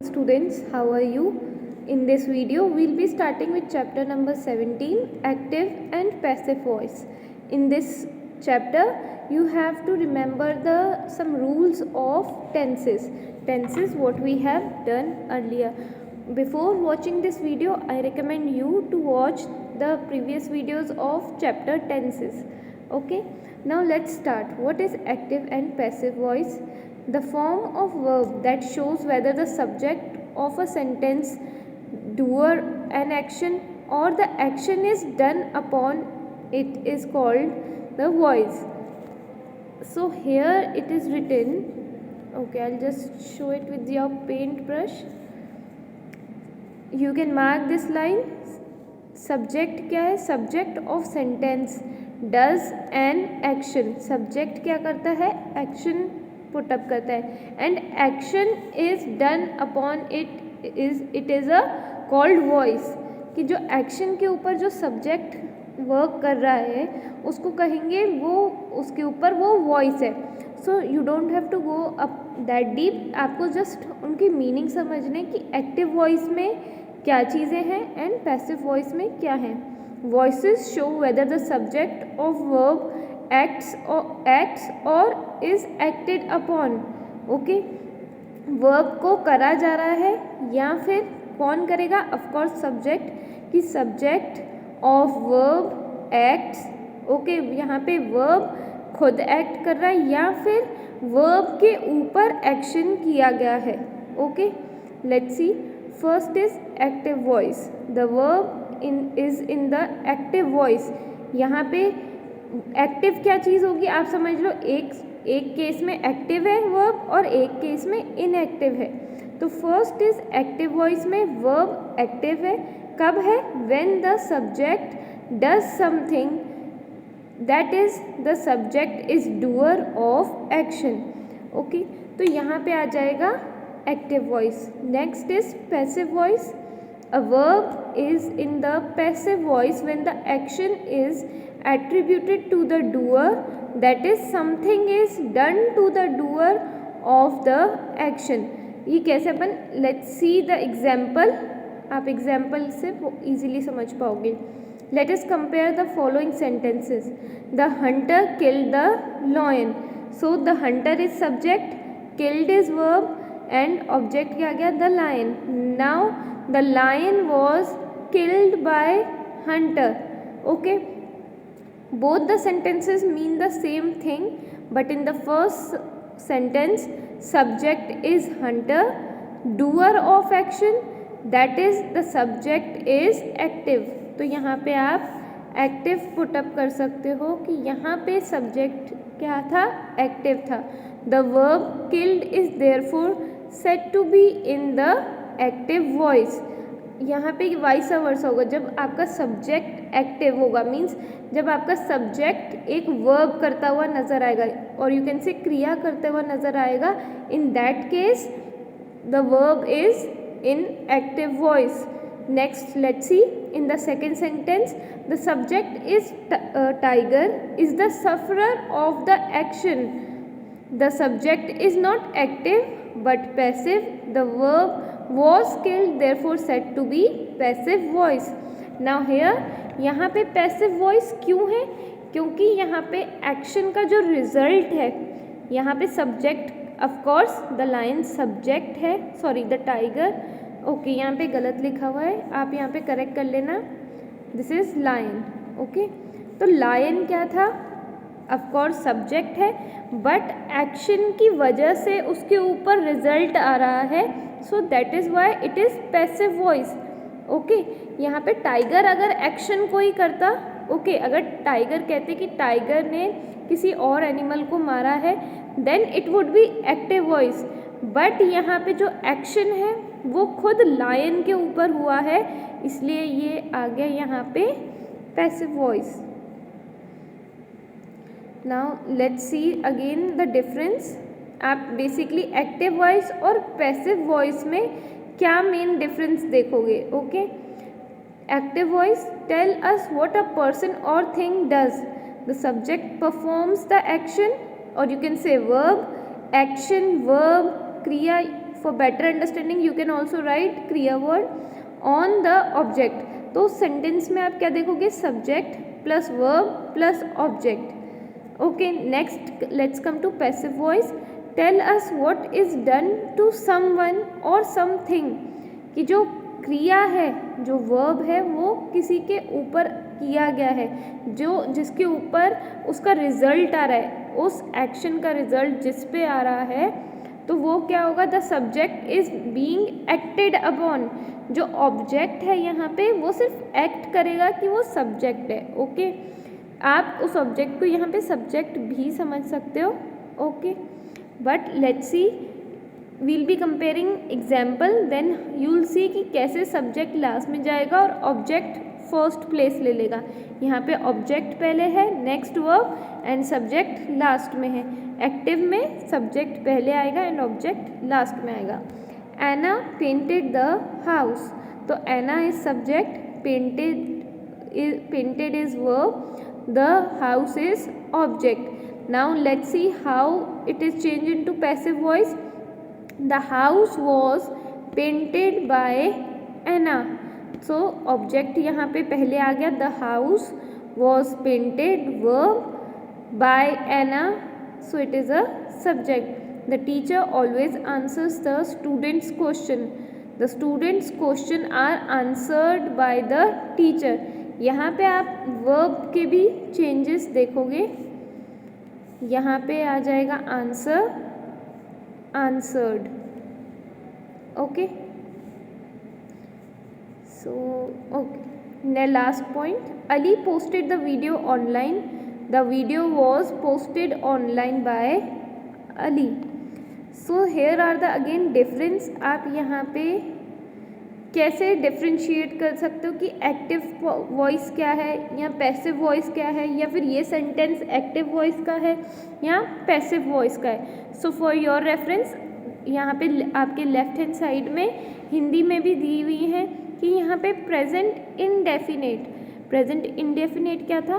Students, how are you? In this video we'll be starting with chapter number 17, active and passive voice. In this chapter you have to remember the some rules of tenses what we have done earlier. Before watching this video I recommend you to watch the previous videos of chapter tenses. Okay, now let's start. What is active and passive voice? The form of verb that shows whether the subject of a sentence, doer an action, or the action is done upon it is called the voice. So here it is written, okay, I'll just show it with your paintbrush. You can mark this line. Subject क्या है? Subject of sentence does an action. Subject क्या करता है? Action put up करता है. And action is done upon it is a called voice. कि जो action के ऊपर जो सब्जेक्ट वर्क कर रहा है उसको कहेंगे वो उसके ऊपर वो वॉइस है. So you don't have to go up that deep. आपको जस्ट उनकी मीनिंग समझने की एक्टिव वॉइस में क्या चीज़ें हैं एंड पैसिव वॉइस में क्या है. Voices show whether the subject of verb acts और is acted upon. Okay, verb को करा जा रहा है या फिर कौन करेगा? Of course subject. कि subject of verb acts. Okay, यहाँ पे वर्ब खुद एक्ट कर रहा है या फिर वर्ब के ऊपर एक्शन किया गया है. Okay, let's see. First is active voice. The verb is in the active voice. यहाँ पे एक्टिव क्या चीज़ होगी आप समझ लो. एक केस में एक्टिव है वर्ब और एक केस में इनएक्टिव है. तो फर्स्ट इज एक्टिव वॉइस में वर्ब एक्टिव है. कब है? When the subject does something that is the subject is doer of action. Okay, तो यहाँ पे आ जाएगा active voice. Next is passive voice. A verb is in the passive voice when the action is attributed to the doer, that is something is done to the doer of the action. ये कैसे अपन? Let's see the example. आप example से easily समझ पाओगे. Let us compare the following sentences. The hunter killed the lion. So the hunter is subject, killed is verb, and object क्या आ गया? The lion. Now the lion was killed by hunter. Okay, both the sentences mean the same thing but in the first sentence subject is hunter, doer of action that is the subject is active. तो यहाँ पे आप active put up कर सकते हो कि यहाँ पे सब्जेक्ट क्या था? एक्टिव था. The verb killed is therefore set to be in the active voice. यहाँ पे वाइस वर्सा होगा. जब आपका सब्जेक्ट एक्टिव होगा मीन्स जब आपका सब्जेक्ट एक वर्ब करता हुआ नजर आएगा और यू कैन से क्रिया करते हुआ नजर आएगा, in that case the verb is in active voice. Next let's see. In the second sentence the subject is tiger is the sufferer of the action. The subject is not active but passive. The verb was killed therefore said to be passive voice. Now here यहाँ पे passive voice क्यों है? क्योंकि यहाँ पे action का जो result है, यहाँ पे subject of course the lion subject है, sorry the tiger. ओके, यहाँ पे गलत लिखा हुआ है, आप यहाँ पे करेक्ट कर लेना. This is lion. ओके, तो lion क्या था? ऑफकोर्स सब्जेक्ट है बट एक्शन की वजह से उसके ऊपर रिजल्ट आ रहा है. So that is why it is passive voice. Okay, यहाँ पे टाइगर अगर एक्शन कोई करता, ओके, अगर टाइगर कहते कि टाइगर ने किसी और एनिमल को मारा है then it would be active voice. But यहाँ पे जो एक्शन है वो खुद लायन के ऊपर हुआ है, इसलिए ये आ गया यहाँ पे passive voice. Now let's see again the difference. आप बेसिकली एक्टिव वॉइस और पैसिव वॉइस में क्या मेन डिफरेंस देखोगे. Okay, active voice tell us what a person और thing does. The subject performs the action और you can say verb, action, verb, क्रिया for better understanding you can also write क्रिया word on the object. तो sentence में आप क्या देखोगे, subject plus verb plus object. Okay, next let's come to passive voice. Tell us what is done to someone or something, कि जो क्रिया है, जो वर्ब है, वो किसी के ऊपर किया गया है, जो जिसके ऊपर उसका रिजल्ट आ रहा है, उस एक्शन का रिजल्ट जिस पे आ रहा है, तो वो क्या होगा, the subject is being acted upon. जो ऑब्जेक्ट है यहाँ पे वो सिर्फ एक्ट करेगा कि वो सब्जेक्ट है। ओके, आप उस ऑब्जेक्ट को यहाँ पे सब्जेक्ट भी समझ सकते हो। Okay, but let's see, we'll be comparing example, then you will see कि कैसे सब्जेक्ट लास्ट में जाएगा और ऑब्जेक्ट फर्स्ट प्लेस ले लेगा। यहाँ पे ऑब्जेक्ट पहले है, next verb and subject last में है। एक्टिव में सब्जेक्ट पहले आएगा एंड ऑब्जेक्ट लास्ट में आएगा। एना पेंटेड द हाउस, तो Anna is subject, painted is verb, the house is object. Now let's see how it is change into passive voice. The house was painted by Anna. So object यहाँ पे पहले आ गया, the house was painted, verb by Anna, so it is a subject. The teacher always answers the students' question. The students' question are answered by the teacher. यहाँ पे आप verb के भी changes देखोगे, यहाँ पे आ जाएगा answer, answered. Okay, so okay, now last point, Ali posted the video online. The video was posted online by Ali. So here are the again difference. आप यहाँ पे कैसे डिफ्रेंशिएट कर सकते हो कि एक्टिव वॉइस क्या है या पैसिव वॉइस क्या है, या फिर ये सेंटेंस एक्टिव वॉइस का है या पैसिव वॉइस का है। सो फॉर योर रेफरेंस, यहाँ पे आपके लेफ्ट हैंड साइड में हिंदी में भी दी हुई है कि यहाँ पे प्रेजेंट इनडेफिनेट, प्रेजेंट इनडेफिनेट क्या था,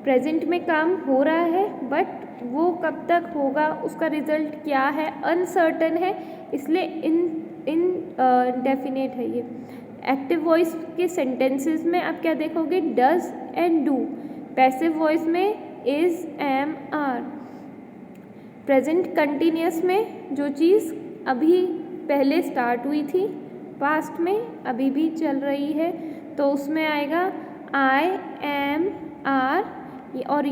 प्रेजेंट में काम हो रहा है बट वो कब तक होगा, उसका रिजल्ट क्या है, अनसर्टन है, इसलिए इनडेफिनेट है ये। एक्टिव वॉइस के सेंटेंसेस में आप क्या देखोगे, does and do. Passive voice में is, am, are. Present continuous में जो चीज़ अभी पहले स्टार्ट हुई थी, पास्ट में अभी भी चल रही है, तो उसमें आएगा आई, एम, आर, और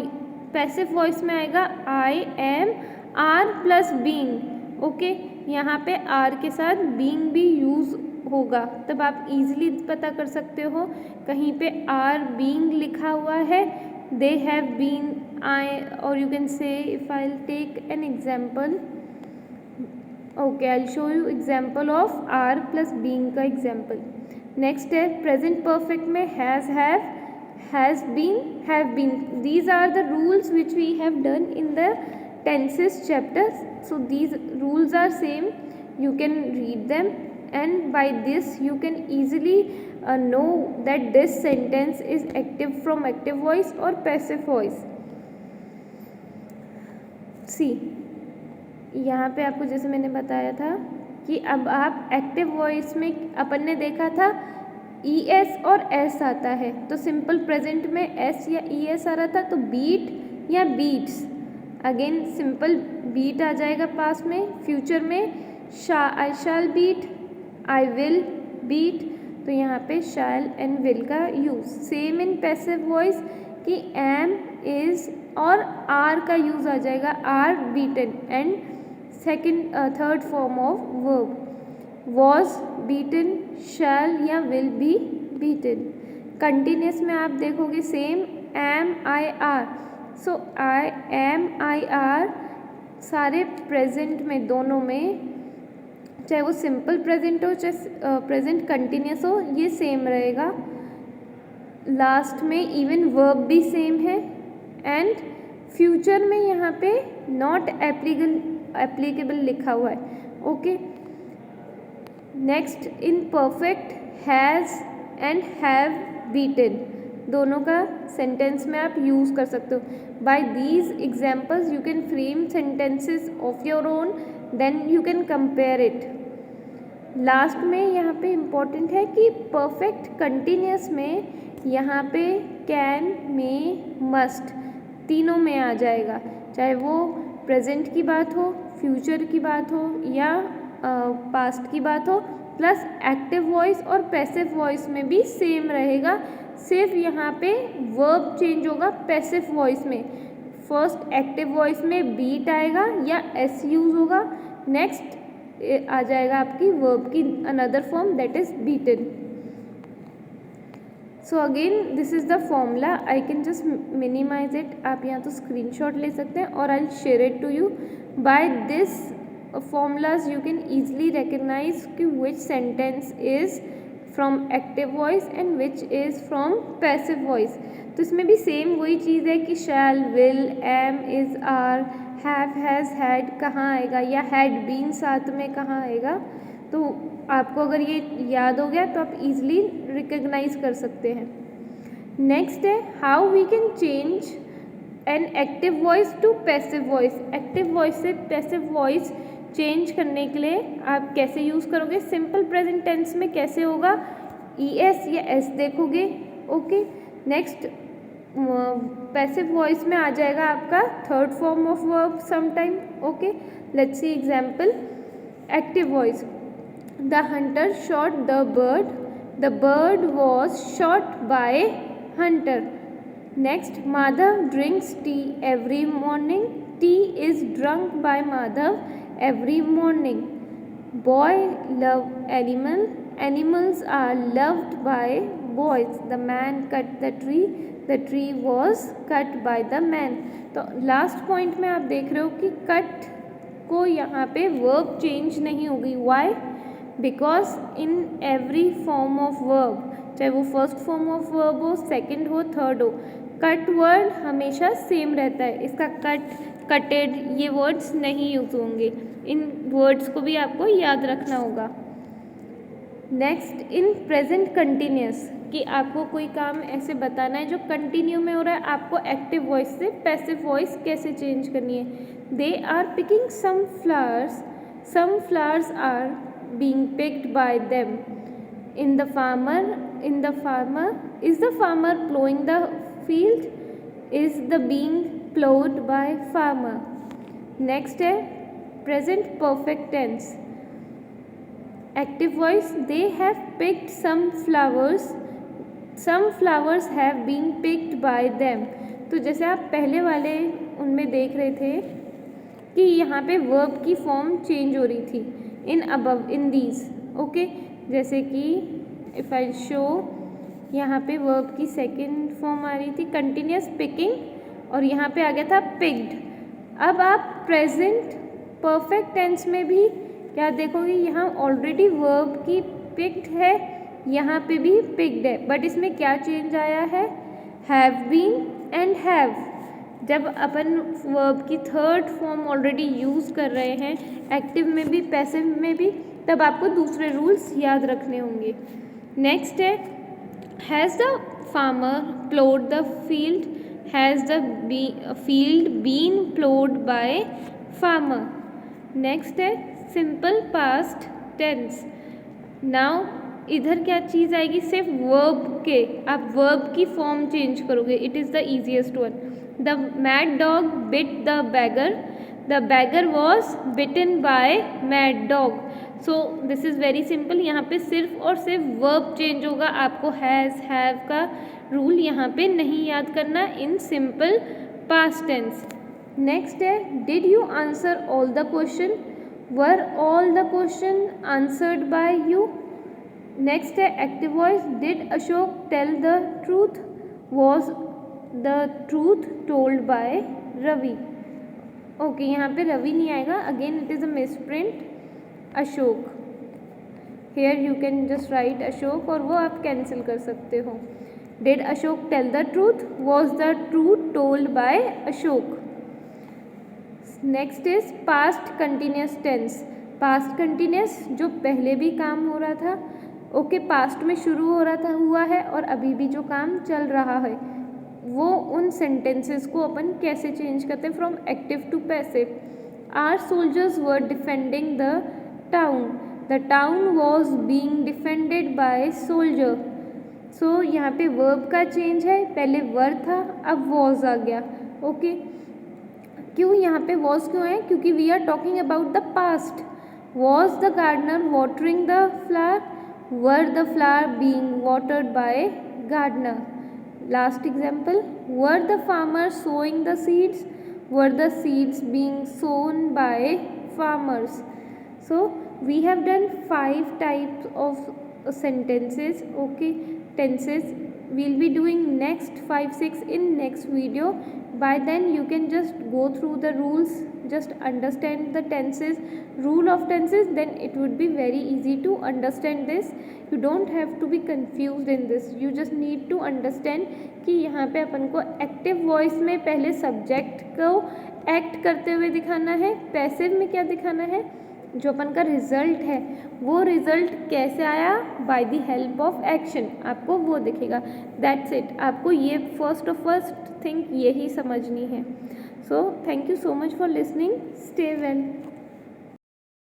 पैसिव वॉइस में आएगा I, am, are plus being. Okay, यहाँ पे आर के साथ बीइंग भी यूज़ होगा, तब आप इजीली पता कर सकते हो। कहीं पे आर बीइंग लिखा हुआ है, they have been, or you can say, if I'll take an example, okay, I'll show you example of are plus being का example. Next है present perfect में has, have, has been, have been. These are the rules which we have done in the tenses chapter. So these rules are same, you can read them, and by this you can easily know that this sentence is active from active voice or passive voice. See, यहाँ पे आपको जैसे मैंने बताया था कि अब आप एक्टिव वॉइस में अपन ने देखा था ई एस और एस आता है, तो सिंपल प्रेजेंट में एस या ई एस आ रहा था, तो बीट या बीट्स, अगेन सिंपल बीट आ जाएगा पास में। फ्यूचर में I shall beat, I will beat, तो यहाँ पे शैल एंड विल का use. Same in passive voice कि एम, इज और आर का यूज़ आ जाएगा, are beaten, and second third form of verb, was beaten, shall या विल बी बीटन। कंटिन्यूस में आप देखोगे same am, I, are. So I, am, I, are सारे प्रेजेंट में, दोनों में, चाहे वो सिंपल प्रेजेंट हो चाहे प्रेजेंट कंटिन्यूस हो, ये सेम रहेगा। लास्ट में इवन वर्ब भी सेम है, एंड फ्यूचर में यहाँ पे नॉट एप्लीकेबल लिखा हुआ है। Okay, next in perfect has and have beaten, दोनों का सेंटेंस में आप यूज़ कर सकते हो। By these examples you can frame sentences of your own, then you can compare it. Last में यहाँ पे इम्पॉर्टेंट है कि परफेक्ट कंटिन्यूस में यहाँ पे कैन, मे, मस्ट तीनों में आ जाएगा, चाहे वो प्रेजेंट की बात हो, फ्यूचर की बात हो या पास्ट की बात हो, प्लस एक्टिव वॉइस और पैसिव वॉइस में भी सेम रहेगा, सिर्फ यहाँ पे वर्ब चेंज होगा पैसिव वॉइस में। फर्स्ट एक्टिव वॉइस में बीट आएगा या एस यूज होगा, नेक्स्ट आ जाएगा आपकी वर्ब की another form that is beaten. So again this is the formula, I can just minimize it, आप यहाँ तो स्क्रीनशॉट ले सकते हैं और I share it to you. By this formulas you can easily recognize कि which sentence is from active voice and which is from passive voice। तो इसमें भी सेम वही चीज़ है कि shall, will, am, is, are, have, has, had कहाँ आएगा या had been साथ में कहाँ आएगा। तो आपको अगर ये याद हो गया तो आप easily recognize कर सकते हैं। नेक्स्ट है how we can change an active voice to passive voice। Active voice से पैसिव वॉइस चेंज करने के लिए आप कैसे यूज़ करोगे, सिंपल प्रेजेंट टेंस में कैसे होगा, ES या S देखोगे। ओके, नेक्स्ट पैसिव वॉइस में आ जाएगा आपका third form of verb sometime. Okay, let's see example. Active voice, the Hunter shot the bird was shot bye Hunter. Next, Madhav drinks T every morning, T is drunk by Madhav every morning। Boy love animals are loved by boys। The man cut the tree was cut by the man। तो last point में आप देख रहे हो कि cut को यहाँ पे वर्ब चेंज नहीं होगी। Why? Because in every form of verb, चाहे वो फर्स्ट फॉर्म ऑफ वर्ब हो, सेकंड हो, थर्ड हो, कट वर्ड हमेशा सेम रहता है। इसका कट, कटेड ये वर्ड्स नहीं यूज होंगे। इन वर्ड्स को भी आपको याद रखना होगा। नेक्स्ट, इन प्रेजेंट कंटिन्यूस, कि आपको कोई काम ऐसे बताना है जो कंटिन्यू में हो रहा है, आपको एक्टिव वॉइस से पैसिव वॉइस कैसे चेंज करनी है। They are picking some flowers are being picked by them. In the farmer is the farmer ploughing the field, is the being ploughed by farmer. Next है present perfect tense. Active voice, they have picked some flowers have been picked by them. तो जैसे आप पहले वाले उनमें देख रहे थे कि यहाँ पे वर्ब की फॉर्म चेंज हो रही थी in above in these. Okay, जैसे कि इफ़ आई शो, यहाँ पे वर्ब की सेकेंड फॉर्म आ रही थी कंटिन्यूस पिकिंग, और यहाँ पे आ गया था पिक्ड। अब आप प्रेजेंट परफेक्ट टेंस में भी क्या देखोगे, यहाँ ऑलरेडी वर्ब की पिक्ड है, यहाँ पे भी पिक्ड है, बट इसमें क्या चेंज आया है, हैव बीन एंड हैव। जब अपन वर्ब की थर्ड फॉर्म ऑलरेडी यूज़ कर रहे हैं एक्टिव में भी पैसिव में भी, तब आपको दूसरे रूल्स याद रखने होंगे। नेक्स्ट है has the farmer ploughed the field, has the field been ploughed by farmer. Next है सिंपल पास्ट टेंस। नाउ इधर क्या चीज़ आएगी, सिर्फ वर्ब के, आप वर्ब की फॉर्म चेंज करोगे। It is the easiest one. The mad dog bit the beggar was bitten by mad dog. So this is very simple. यहाँ पे सिर्फ और सिर्फ वर्ब चेंज होगा, आपको हैज़ हैव का रूल यहाँ पे नहीं याद करना in simple past tense. Next है did you answer all the question, were all the question answered by you. Next है active voice, did Ashok tell the truth, was the truth told by Ravi. Okay, यहाँ पे रवि नहीं आएगा, again it is a misprint, Ashok. Here you can just write Ashok और वो आप cancel कर सकते हो। Did Ashok tell the truth, was the truth told by Ashok. Next is past continuous tense. Past continuous जो पहले भी काम हो रहा था, ओके, पास्ट में शुरू हो रहा था, हुआ है, और अभी भी जो काम चल रहा है, वो उन सेंटेंसेस को अपन कैसे चेंज करते हैं from active to passive. Our soldiers were defending the town, the town was being defended by soldier. So यहाँ पे वर्ब का चेंज है, पहले वर था अब वॉज आ गया। ओके, क्यों यहाँ पे वॉज क्यों है? क्योंकि we are talking about the past. Was the gardener watering the flower, were the flower being watered by gardener. Last example, were the farmer sowing the seeds, were the seeds being sown by farmers. So we have done 5 types of sentences, okay, tenses. We'll be doing next 5-6 in next video. By then you can just go through the rules, just understand the tenses, rule of tenses, then it would be very easy to understand this. You don't have to be confused in this, you just need to understand कि यहाँ पे अपन को active voice में पहले subject को act करते हुए दिखाना है, पैसिव में क्या दिखाना है, जो अपन का रिजल्ट है वो रिजल्ट कैसे आया, by the help of action, आपको वो दिखेगा। दैट्स इट, आपको ये फर्स्ट थिंग यही समझनी है। So thank you so much for listening, stay well.